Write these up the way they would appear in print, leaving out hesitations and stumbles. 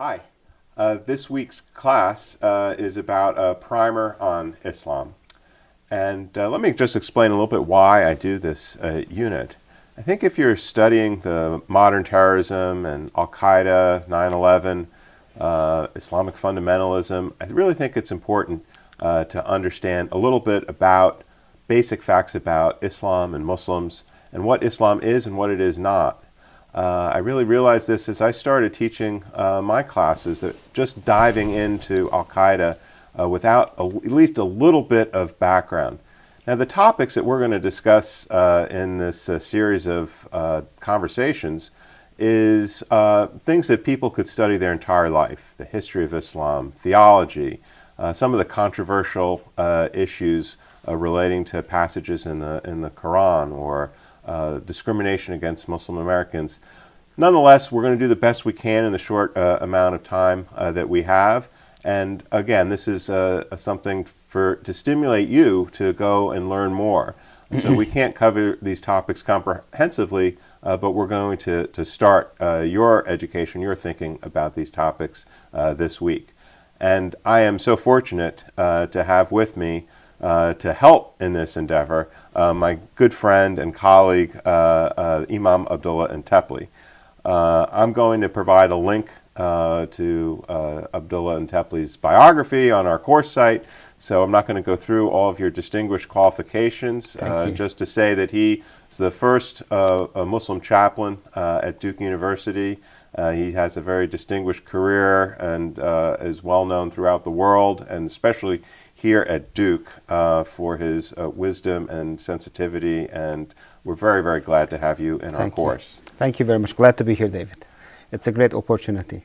Hi. This week's class is about a primer on Islam. And let me just explain a little bit why I do this unit. I think if you're studying the modern terrorism and Al-Qaeda, 9/11, Islamic fundamentalism, I really think it's important to understand a little bit about basic facts about Islam and Muslims and what Islam is and what it is not. I really realized this as I started teaching my classes, that just diving into Al-Qaeda without at least a little bit of background. Now, the topics that we're going to discuss in this series of conversations is things that people could study their entire life: the history of Islam, theology, some of the controversial issues relating to passages in the Quran, or discrimination against Muslim Americans. Nonetheless, we're going to do the best we can in the short amount of time that we have. And again, this is something to stimulate you to go and learn more. So we can't cover these topics comprehensively, but we're going to start your education, your thinking about these topics this week. And I am so fortunate to have with me to help in this endeavor my good friend and colleague, Imam Abdullah Antepli. I'm going to provide a link to Abdullah Antepli's biography on our course site, so I'm not going to go through all of your distinguished qualifications, just to say that he is the first Muslim chaplain at Duke University. He has a very distinguished career and is well known throughout the world, and especially here at Duke for his wisdom and sensitivity, and we're very, very glad to have you in our course. Thank you very much. Glad to be here, David. It's a great opportunity.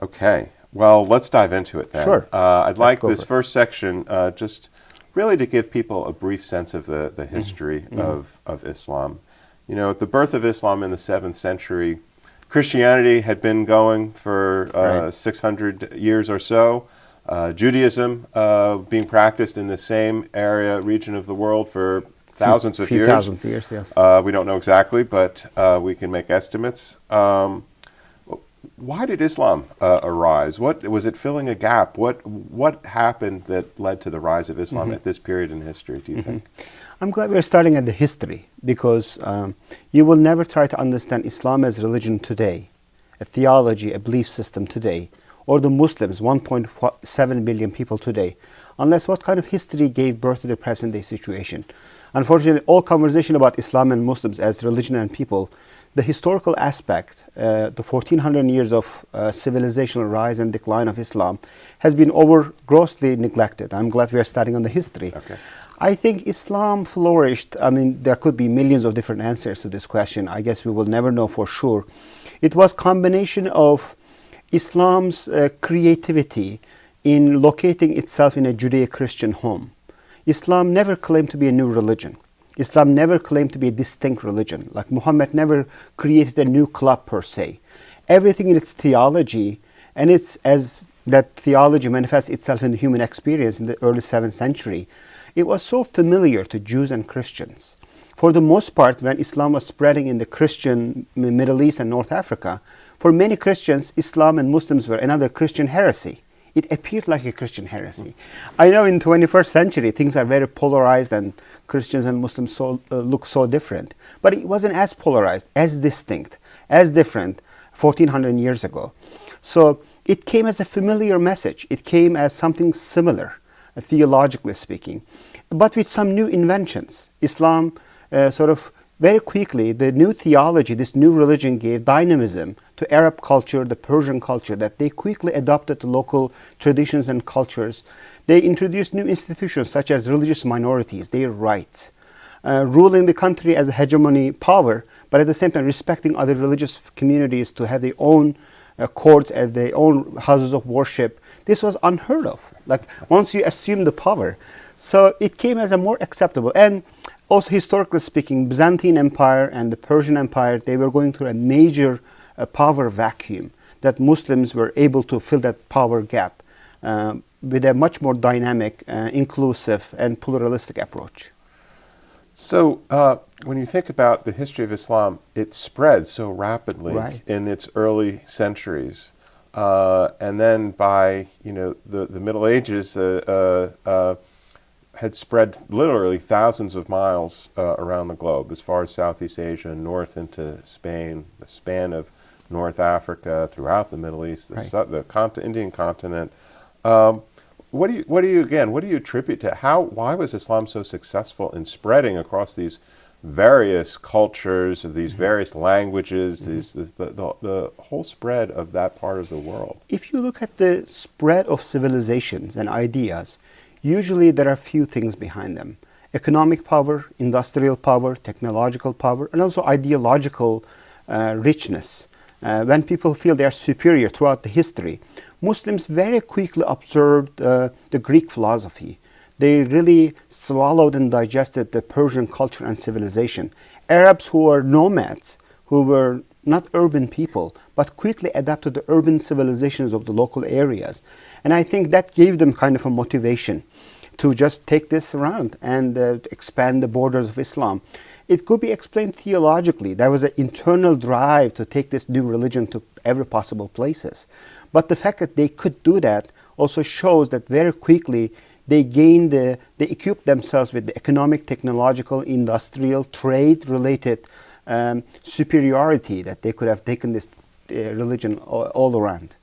Okay. Well, let's dive into it then. Sure. I'd like this first section just really to give people a brief sense of the history of Islam. You know, at the birth of Islam in the 7th century, Christianity had been going for 600 years or so. Judaism being practiced in the same region of the world for thousands of years. Thousands of years, yes. We don't know exactly, but we can make estimates. Why did Islam arise? Was it filling a gap? What happened that led to the rise of Islam at this period in history, do you think? I'm glad we're starting at the history, because you will never try to understand Islam as religion today, a theology, a belief system today, or the Muslims, 1.7 billion people today, unless what kind of history gave birth to the present day situation. Unfortunately, all conversation about Islam and Muslims as religion and people, the historical aspect, the 1400 years of civilizational rise and decline of Islam, has been grossly neglected. I'm glad we are starting on the history. Okay. I think Islam flourished. I mean, there could be millions of different answers to this question. I guess we will never know for sure. It was combination of Islam's creativity in locating itself in a Judeo-Christian home. Islam never claimed to be a new religion. Islam never claimed to be a distinct religion. Like Muhammad never created a new club per se. Everything in its theology, and it's as that theology manifests itself in the human experience in the early 7th century, it was so familiar to Jews and Christians. For the most part, when Islam was spreading in the Christian Middle East and North Africa, for many Christians, Islam and Muslims were another Christian heresy. It appeared like a Christian heresy. I know in the 21st century, things are very polarized and Christians and Muslims look so different. But it wasn't as polarized, as distinct, as different 1400 years ago. So it came as a familiar message. It came as something similar, theologically speaking, but with some new inventions. Islam sort of very quickly, the new theology, this new religion gave dynamism to Arab culture, the Persian culture, that they quickly adopted the local traditions and cultures. They introduced new institutions such as religious minorities, their rights, ruling the country as a hegemony power, but at the same time respecting other religious communities to have their own courts and their own houses of worship. This was unheard of, like once you assume the power. So it came as a more acceptable. And also, historically speaking, Byzantine Empire and the Persian Empire, they were going through a major power vacuum that Muslims were able to fill that power gap with a much more dynamic, inclusive, and pluralistic approach. So when you think about the history of Islam, it spread so rapidly in its early centuries. and then by the Middle Ages had spread literally thousands of miles around the globe, as far as Southeast Asia and north into Spain, the span of North Africa, throughout the Middle East, the Indian continent. What do you attribute to why was Islam so successful in spreading across these various cultures, of these various languages, the whole spread of that part of the world? If you look at the spread of civilizations and ideas, usually there are few things behind them: economic power, industrial power, technological power, and also ideological richness. When people feel they are superior throughout the history, Muslims very quickly observed the Greek philosophy. They really swallowed and digested the Persian culture and civilization. Arabs who were nomads, who were not urban people, but quickly adapted the urban civilizations of the local areas. And I think that gave them kind of a motivation to just take this around and expand the borders of Islam. It could be explained theologically. There was an internal drive to take this new religion to every possible places. But the fact that they could do that also shows that very quickly they equipped themselves with the economic, technological, industrial, trade-related superiority, that they could have taken this religion all around.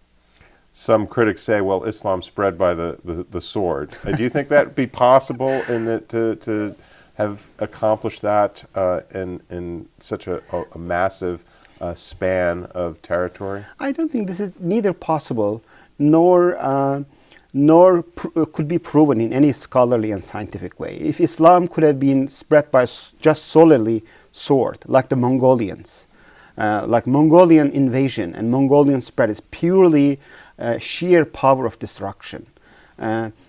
Some critics say, well, Islam spread by the sword. Do you think that would be possible to have accomplished that in such a massive span of territory? I don't think this is neither possible nor could be proven in any scholarly and scientific way. If Islam could have been spread by just solely sword, like the Mongolians, like Mongolian invasion and Mongolian spread is purely sheer power of destruction.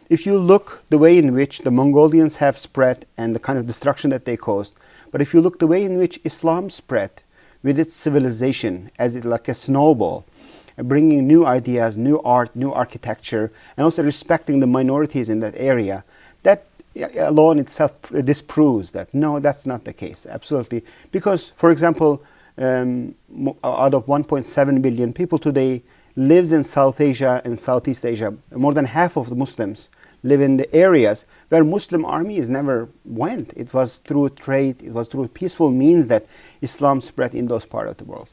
If you look the way in which the Mongolians have spread and the kind of destruction that they caused, but if you look the way in which Islam spread with its civilization as it like a snowball, bringing new ideas, new art, new architecture, and also respecting the minorities in that area, that alone itself disproves that no, that's not the case. Absolutely. Because, for example, out of 1.7 billion people today lives in South Asia and Southeast Asia. More than half of the Muslims live in the areas where Muslim armies never went. It was through trade, it was through peaceful means that Islam spread in those parts of the world.